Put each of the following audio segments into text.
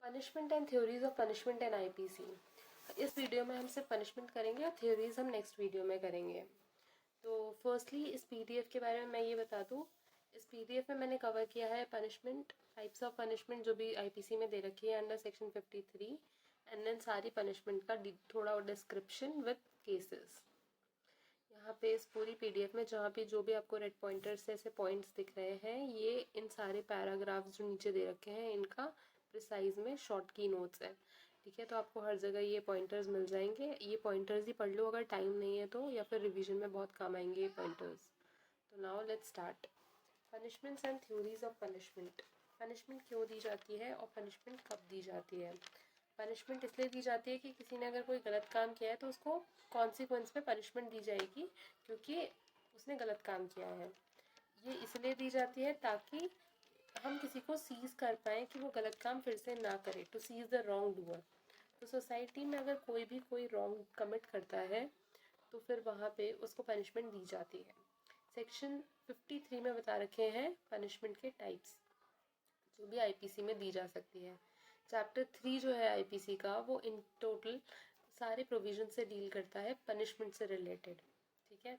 Punishment and theories of punishment and IPC. इस video में हम सिर्फ पनिशमेंट करेंगे और थ्योरीज हम नेक्स्ट वीडियो में करेंगे। तो फर्स्टली इस पीडीएफ के बारे में मैं ये बता दूँ, इस पीडीएफ में मैंने कवर किया है पनिशमेंट, टाइप्स ऑफ पनिशमेंट जो भी आईपीसी में दे रखी है अंडर सेक्शन 53, एंड देन सारी पनिशमेंट का थोड़ा डिस्क्रिप्शन विद केसेस। यहाँ पे इस पूरी पीडीएफ में जहाँ पे जो भी आपको रेड पॉइंटर से ऐसे पॉइंट्स दिख रहे हैं, ये इन सारे पैराग्राफ्स जो नीचे दे रखे हैं इनका प्रिसाइज में शॉर्ट की नोट्स है। ठीक है, तो आपको हर जगह ये पॉइंटर्स मिल जाएंगे। ये पॉइंटर्स ही पढ़ लो अगर टाइम नहीं है तो, या फिर रिविजन में बहुत काम आएंगे ये पॉइंटर्स। तो now let's start. Punishments and theories of punishment. Punishment क्यों दी जाती है और पनिशमेंट कब दी जाती है? पनिशमेंट इसलिए दी जाती है कि किसी ने अगर कोई गलत काम किया है तो उसको कॉन्सिक्वेंस पे पनिशमेंट दी जाएगी क्योंकि उसने गलत काम किया है। ये इसलिए दी जाती है ताकि हम किसी को सीज कर पाएँ कि वो गलत काम फिर से ना करे, to seize the wrong doer. तो सोसाइटी में अगर कोई भी कोई रॉन्ग कमिट करता है तो फिर वहाँ पे उसको पनिशमेंट दी जाती है। सेक्शन 53 में बता रखे हैं पनिशमेंट के टाइप्स जो भी आईपीसी में दी जा सकती है। चैप्टर 3 जो है आईपीसी का, वो इन टोटल सारे प्रोविजन से डील करता है पनिशमेंट से रिलेटेड। ठीक है,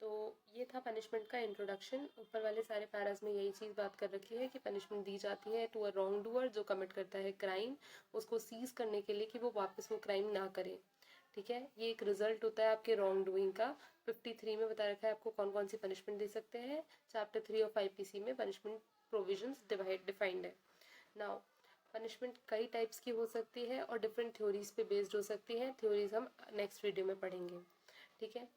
तो ये था पनिशमेंट का इंट्रोडक्शन। ऊपर वाले सारे पैराज में यही चीज़ बात कर रखी है कि पनिशमेंट दी जाती है टू अ रॉन्ग डूअर जो कमिट करता है क्राइम, उसको सीज करने के लिए कि वो वापस वो क्राइम ना करे। ठीक है, ये एक रिजल्ट होता है आपके रॉन्ग डूइंग का। 53 में बता रखा है आपको कौन कौन सी पनिशमेंट दे सकते हैं। चैप्टर 3 ऑफ आईपीसी में पनिशमेंट प्रोविजंस डिफाइंड है। नाउ पनिशमेंट कई टाइप्स की हो सकती है और डिफरेंट थ्योरीज पे बेस्ड हो सकती है। थ्योरीज हम नेक्स्ट वीडियो में पढ़ेंगे। ठीक है,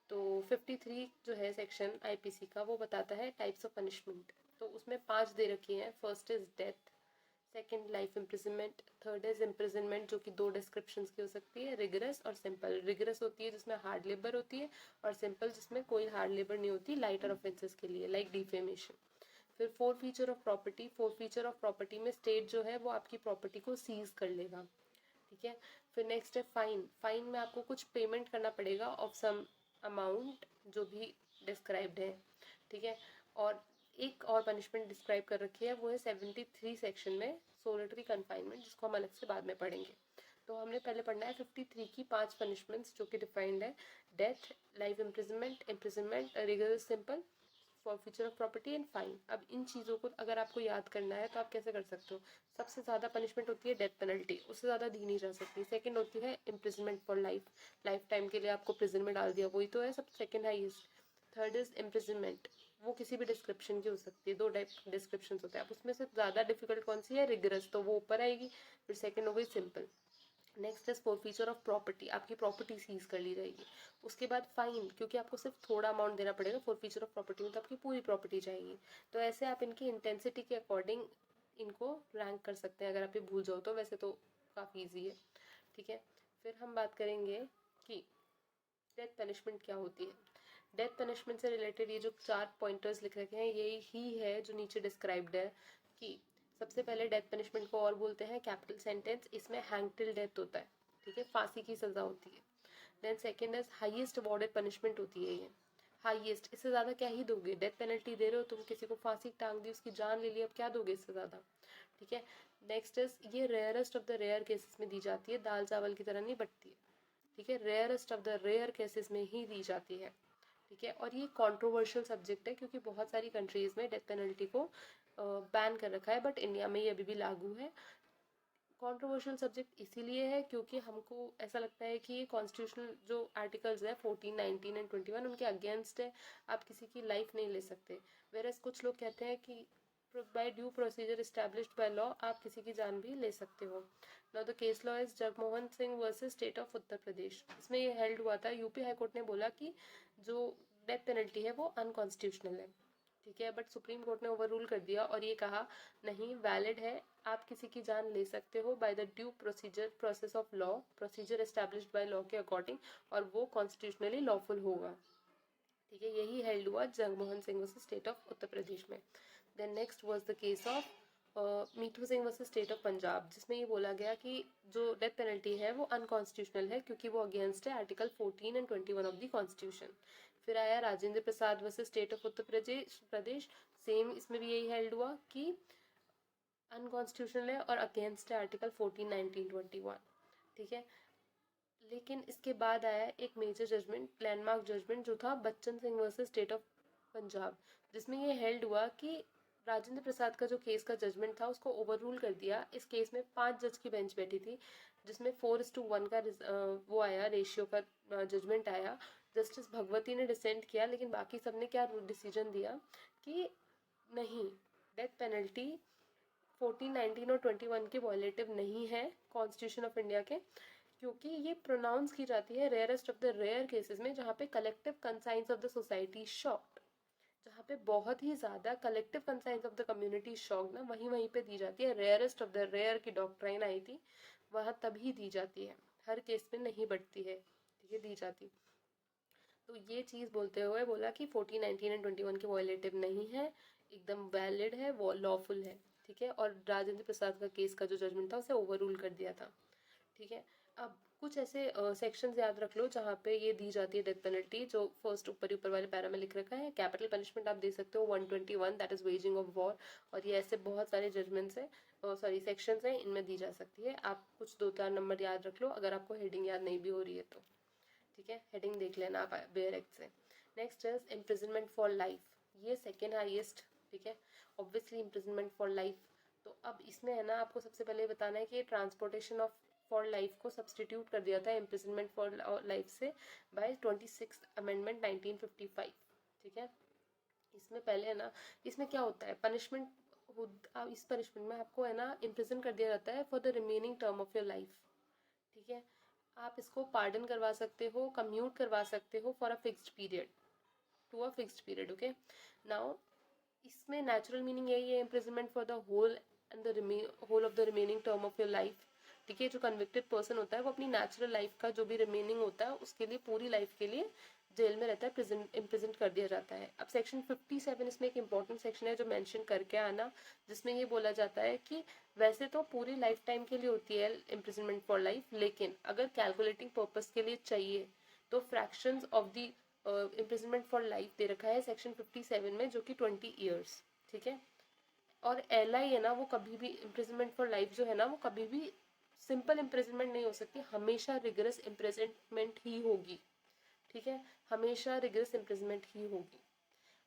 तो 53 जो है सेक्शन आईपीसी का, वो बताता है टाइप्स ऑफ पनिशमेंट। तो उसमें 5 दे रखी हैं। First is death, second life imprisonment, third is imprisonment जो कि 2 डिस्क्रिप्शंस की हो सकती है, रिगरस और सिंपल। रिगरस होती है जिसमें हार्ड लेबर होती है, और सिंपल जिसमें कोई हार्ड लेबर नहीं होती, लाइटर ऑफेंसेस के लिए लाइक डिफेमेशन। फिर 4 feature of property. 4 feature of property में स्टेट जो है वो आपकी प्रॉपर्टी को सीज कर लेगा। ठीक है, फिर नेक्स्ट है फाइन। फाइन में आपको कुछ पेमेंट करना पड़ेगा ऑफ सम अमाउंट जो भी डिस्क्राइब्ड है। ठीक है, और एक और पनिशमेंट डिस्क्राइब कर रखी है, वो है 73 सेक्शन में सोलिटरी कन्फाइनमेंट, जिसको हम अलग से बाद में पढ़ेंगे। तो हमने पहले पढ़ना है 53 की 5 पनिशमेंट्स जो कि डिफाइंड है। Death, life imprisonment, rigorous simple, for future of property and fine. अब इन चीज़ों को अगर आपको याद करना है तो आप कैसे कर सकते हो? सबसे ज़्यादा पनिशमेंट होती है डेथ पेनल्टी, उससे ज़्यादा दी नहीं जा सकती। सेकंड होती है imprisonment for life, life time के लिए आपको प्रिजन में डाल दिया, वही तो है सब second highest. Third is imprisonment, वो किसी भी डिस्क्रिप्शन की हो सकती है। 2 टाइप डिस्क्रिप्शन होते हैं। अब उसमें से ज़्यादा डिफिकल्ट कौन सी है? रिगरस, तो वो ऊपर आएगी। फिर सेकेंड हो गई simple. Next is forfeiture of property, आपकी प्रॉपर्टी सीज कर ली जाएगी। उसके बाद फाइन, क्योंकि आपको सिर्फ थोड़ा अमाउंट देना पड़ेगा। फॉरफीचर ऑफ प्रॉपर्टी में तो आपकी पूरी प्रॉपर्टी जाएगी। तो ऐसे आप इनकी इंटेंसिटी के अकॉर्डिंग इनको रैंक कर सकते हैं, अगर आप ये भूल जाओ तो। वैसे तो काफ़ी ईजी है। ठीक है, फिर हम बात करेंगे कि डेथ पनिशमेंट क्या होती है। डेथ पनिशमेंट से रिलेटेड ये जो 4 पॉइंटर्स लिख रखे हैं, यही ही है जो नीचे डिस्क्राइब्ड है। कि सबसे पहले डेथ पनिशमेंट को और बोलते हैं कैपिटल सेंटेंस, इसमें हैंग टिल डेथ होता है। ठीक है, फांसी की सज़ा होती है। Then second is highest awarded punishment होती है ये। हाईएस्ट, इससे ज़्यादा क्या ही दोगे? डेथ पेनल्टी दे रहे हो तुम, किसी को फांसी टांग दी, उसकी जान ले ली, अब क्या दोगे इससे ज़्यादा? ठीक है, नेक्स्ट इज ये rarest of the rare cases में दी जाती है, दाल चावल की तरह नहीं बटती है। ठीक है, rarest of the rare cases में ही दी जाती है। ठीक है, और ये कंट्रोवर्शियल सब्जेक्ट है क्योंकि बहुत सारी कंट्रीज़ में डेथ पेनल्टी को बैन कर रखा है, बट इंडिया में ये अभी भी लागू है। कंट्रोवर्शियल सब्जेक्ट इसीलिए है क्योंकि हमको ऐसा लगता है कि ये कॉन्स्टिट्यूशनल जो आर्टिकल्स है 14, 19 एंड 21 उनके अगेंस्ट है। आप किसी की लाइफ नहीं ले सकते। वेरएज कुछ लोग कहते हैं कि by due procedure established by law आप किसी की जान भी ले सकते हो। Now the case law is Jagmohan Singh versus state of Uttar Pradesh. इसमें ये हेल्ड हुआ था, यूपी हाईकोर्ट ने बोला कि जो डेथ पेनल्टी है वो अनकॉन्स्टिट्यूशनल है। ठीक है, बट सुप्रीम कोर्ट ने ओवर रूल कर दिया और ये कहा नहीं, वैलिड है, आप किसी की जान ले सकते हो by the due process of law, procedure established by law के अकॉर्डिंग, और वो कॉन्स्टिट्यूशनली लॉफुल होगा। ठीक है, यही हेल्ड हुआ Jagmohan Singh versus state of Uttar Pradesh में। Then next was the case of Mithu Singh versus state of Punjab, जिसमें ये बोला गया कि जो डेथ पेनल्टी है वो अनकॉन्स्टिट्यूशनल है क्योंकि वो अगेंस्ट है article 14 and 21 of the constitution. फिर आया Rajendra Prasad versus state of Uttar Pradesh. Same इसमें भी यही हेल्ड हुआ कि अनकॉन्स्टिट्यूशनल है और अगेंस्ट है आर्टिकल 14, 19, 21, ठीक है। लेकिन इसके बाद आया एक मेजर जजमेंट, लैंडमार्क जजमेंट, जो था Bachchan Singh versus state of Punjab, जिसमें ये हेल्ड हुआ कि राजेंद्र प्रसाद का जो केस का जजमेंट था उसको ओवर रूल कर दिया। इस केस में 5 जज की बेंच बैठी थी, जिसमें 4:1 का वो आया, रेशियो का जजमेंट आया। जस्टिस भगवती ने डिसेंट किया, लेकिन बाकी सब ने क्या डिसीजन दिया कि नहीं, डेथ पेनल्टी 14, 19 और 21 के वॉयलेटिव नहीं है कॉन्स्टिट्यूशन ऑफ इंडिया के, क्योंकि ये प्रोनाउंस की जाती है rarest of the rare cases में, जहाँ पे collective conscience of the society shocked, जहाँ पे बहुत ही ज़्यादा collective conscience of the community shocked ना, वहीं पे दी जाती है। रेयरेस्ट ऑफ द रेयर की डॉक्ट्राइन आई थी, वहाँ तभी दी जाती है, हर केस में नहीं बढ़ती है, ठीक है, दी जाती। तो ये चीज़ बोलते हुए बोला कि 14, 19 एंड 21 के वॉयलेटिव नहीं है, एकदम वैलिड है, वो लॉफुल है, ठीक है। और राजेंद्र प्रसाद का केस का जो जजमेंट था उसे ओवर रूल कर दिया था, ठीक है। अब कुछ ऐसे सेक्शंस याद रख लो जहाँ पे ये दी जाती है डेथ पेनल्टी, जो फर्स्ट ऊपर वाले पैरा में लिख रखा है। कैपिटल पनिशमेंट आप दे सकते हो 121, that is waging of war, और ये ऐसे बहुत सारे जजमेंट्स हैं, सॉरी सेक्शंस हैं, इनमें दी जा सकती है। आप कुछ 2-4 नंबर याद रख लो अगर आपको हेडिंग याद नहीं भी हो रही है तो, ठीक है, हेडिंग देख लेना आप बेयर एक्ट से। Next is imprisonment for life, ये सेकेंड हाईएस्ट, ठीक है, ऑब्वियसली इम्प्रिजनमेंट फॉर लाइफ। तो अब इसमें है ना, आपको सबसे पहले बताना है कि ट्रांसपोर्टेशन ऑफ फॉर लाइफ को सब्सटीट्यूट कर दिया था इम्प्रिजनमेंट फॉर लाइफ से बाय 26th अमेंडमेंट 1955, ठीक है। इसमें पहले है ना, इसमें क्या होता है, पनिशमेंट, इस पनिशमेंट में आपको है ना इम्प्रिजन कर दिया जाता है for the remaining term of your life, ठीक है। आप इसको पार्डन करवा सकते हो, कम्यूट करवा सकते हो for a fixed period, to a fixed period, okay. Now इसमें नेचुरल मीनिंग यही है, imprisonment for the whole and the whole of the remaining term of your life, ठीक है। जो कन्विक्टेड पर्सन होता है वो अपनी नेचुरल लाइफ का जो भी रिमेनिंग होता है उसके लिए, पूरी लाइफ के लिए जेल में रहता है, इम्प्रिजन कर दिया जाता है। अब सेक्शन 57 इसमें एक इंपॉर्टेंट सेक्शन है जो मेंशन करके आना, जिसमें ये बोला जाता है कि वैसे तो पूरी लाइफ टाइम के लिए होती है इम्प्रिजनमेंट फॉर लाइफ, लेकिन अगर कैलकुलेटिंग पर्पस के लिए चाहिए तो fractions of the imprisonment for life दे रखा है सेक्शन 57 में, जो कि 20 ईयर्स, ठीक है। और LI है ना, वो कभी भी इम्प्रिजनमेंट फॉर लाइफ जो है ना, वो कभी भी सिंपल इम्प्रिजनमेंट नहीं हो सकती, हमेशा रिगरस इम्प्रिजनमेंट ही होगी, ठीक है, हमेशा रिगरस इम्प्रिजनमेंट ही होगी।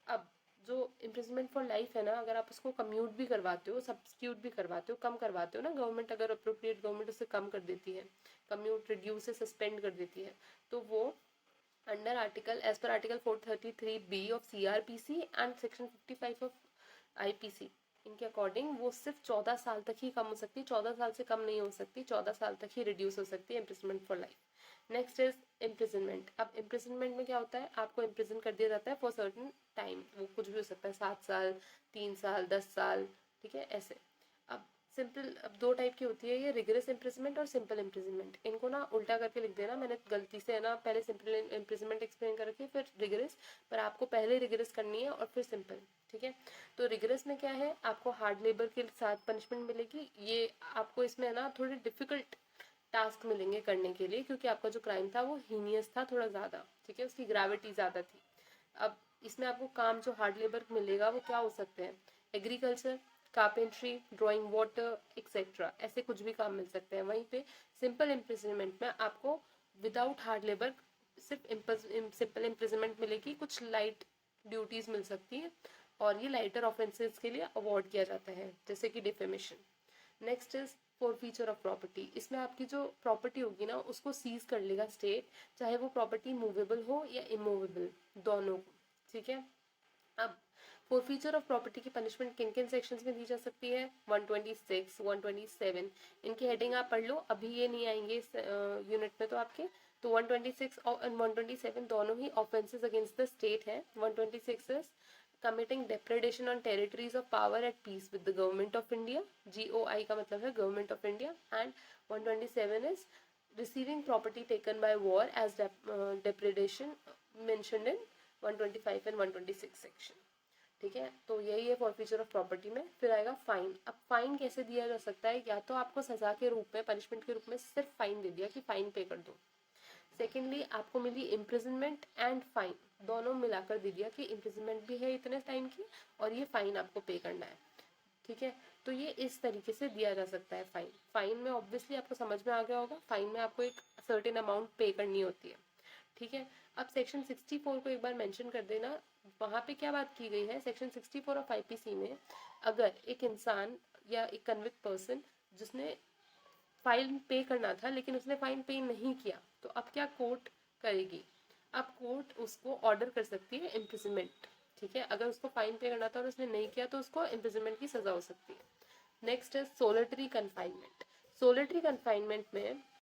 अब जो इम्प्रिजनमेंट फॉर लाइफ है ना, अगर आप उसको कम्यूट भी करवाते हो, सब्स्टिट्यूट भी करवाते हो, कम करवाते हो ना, गवर्नमेंट अगर अप्रोप्रिएट गवर्नमेंट उसे कम कर देती है, कम्यूट, रिड्यूस से सस्पेंड कर देती है, तो वो under article, as per article 433B of CRPC and section 55 of IPC, इनके अकॉर्डिंग वो सिर्फ 14 साल तक ही कम हो सकती है, 14 साल से कम नहीं हो सकती, 14 साल तक ही रिड्यूस हो सकती है imprisonment for life. Next is imprisonment. अब इम्प्रिजनमेंट में क्या होता है, आपको इम्प्रिजन कर दिया जाता है फॉर सर्टन टाइम, वो कुछ भी हो सकता है, 7 साल, 3 साल, 10 साल, ठीक है, ऐसे। अब अब 2 टाइप की होती है ये, रिगरस इम्प्रिजनमेंट और सिंपल इम्प्रिजनमेंट। इनको ना उल्टा करके लिख देना, मैंने गलती से है ना पहले सिंपल इम्प्रिजनमेंट एक्सप्लेन कर रखी है फिर रिगरस, पर आपको पहले रिगरस करनी है और फिर सिंपल, ठीक है। तो रिगरस में क्या है, आपको हार्ड लेबर के साथ पनिशमेंट मिलेगी, ये आपको इसमें है ना थोड़े डिफिकल्ट टास्क मिलेंगे करने के लिए, क्योंकि आपका जो क्राइम था वो हीनियस था थोड़ा ज़्यादा, ठीक है, उसकी ग्रेविटी ज़्यादा थी। अब इसमें आपको काम जो हार्ड लेबर मिलेगा वो क्या हो सकते हैं, agriculture, carpentry, drawing water etcetera, ऐसे कुछ भी काम मिल सकते हैं। वहीं पे सिंपल इम्प्रिजनमेंट में आपको विदाउट हार्ड लेबर सिर्फ सिंपल इम्प्रिजनमेंट मिलेगी, कुछ लाइट ड्यूटीज मिल सकती है, और ये लाइटर ऑफेंसेस के लिए अवॉर्ड किया जाता है, जैसे कि defamation. Next is forfeiture of property, इसमें आपकी जो प्रॉपर्टी होगी ना उसको सीज कर लेगा स्टेट, चाहे वो प्रॉपर्टी मूवेबल हो या इमूवेबल, दोनों, ठीक है। अब फॉरफीचर ऑफ प्रॉपर्टी की पनिशमेंट किन किन सेक्शंस में दी जा सकती है, 126, 127, इनकी हेडिंग आप पढ़ लो, अभी ये नहीं आएंगे इस यूनिट में तो आपके। तो 126 और 127 दोनों ही ऑफेंसेस अगेंस्ट द स्टेट है। 126 is committing depredation on territories of power at peace with the government of India, GOI का मतलब है government of India, and 127 is receiving property taken by war as depredation mentioned in 125 and 126 section, ठीक है। तो यही है forfeiture of property में। फिर आएगा फाइन। अब फाइन कैसे दिया जा सकता है, या तो आपको सजा के रूप में, पनिशमेंट के रूप में सिर्फ फाइन दे दिया कि फाइन पे कर दो। सेकेंडली आपको मिली इम्प्रिजनमेंट एंड फाइन, दोनों मिलाकर दे दिया कि इम्प्रिजनमेंट भी है इतने टाइम की और ये फाइन आपको पे करना है, ठीक है। तो ये इस तरीके से दिया जा सकता है फाइन। फाइन में ऑब्वियसली आपको समझ में आ गया होगा, फाइन में आपको एक सर्टेन अमाउंट पे करनी होती है, ठीक है। अब सेक्शन 64 को एक बार मेंशन कर देना, वहाँ पे क्या बात की गई है, सेक्शन 64 ऑफ आईपीसी में अगर एक इंसान या एक कन्विक्ट पर्सन जिसने फाइन पे करना था लेकिन उसने फाइन पे नहीं किया, तो अब क्या कोर्ट करेगी, अब कोर्ट उसको ऑर्डर कर सकती है इम्प्रिजनमेंट, ठीक है। अगर उसको फाइन पे करना था और उसने नहीं किया तो उसको इम्प्रिजनमेंट की सजा हो सकती है। नेक्स्ट है सोलिटरी कन्फाइनमेंट। सोलिटरी कन्फाइनमेंट में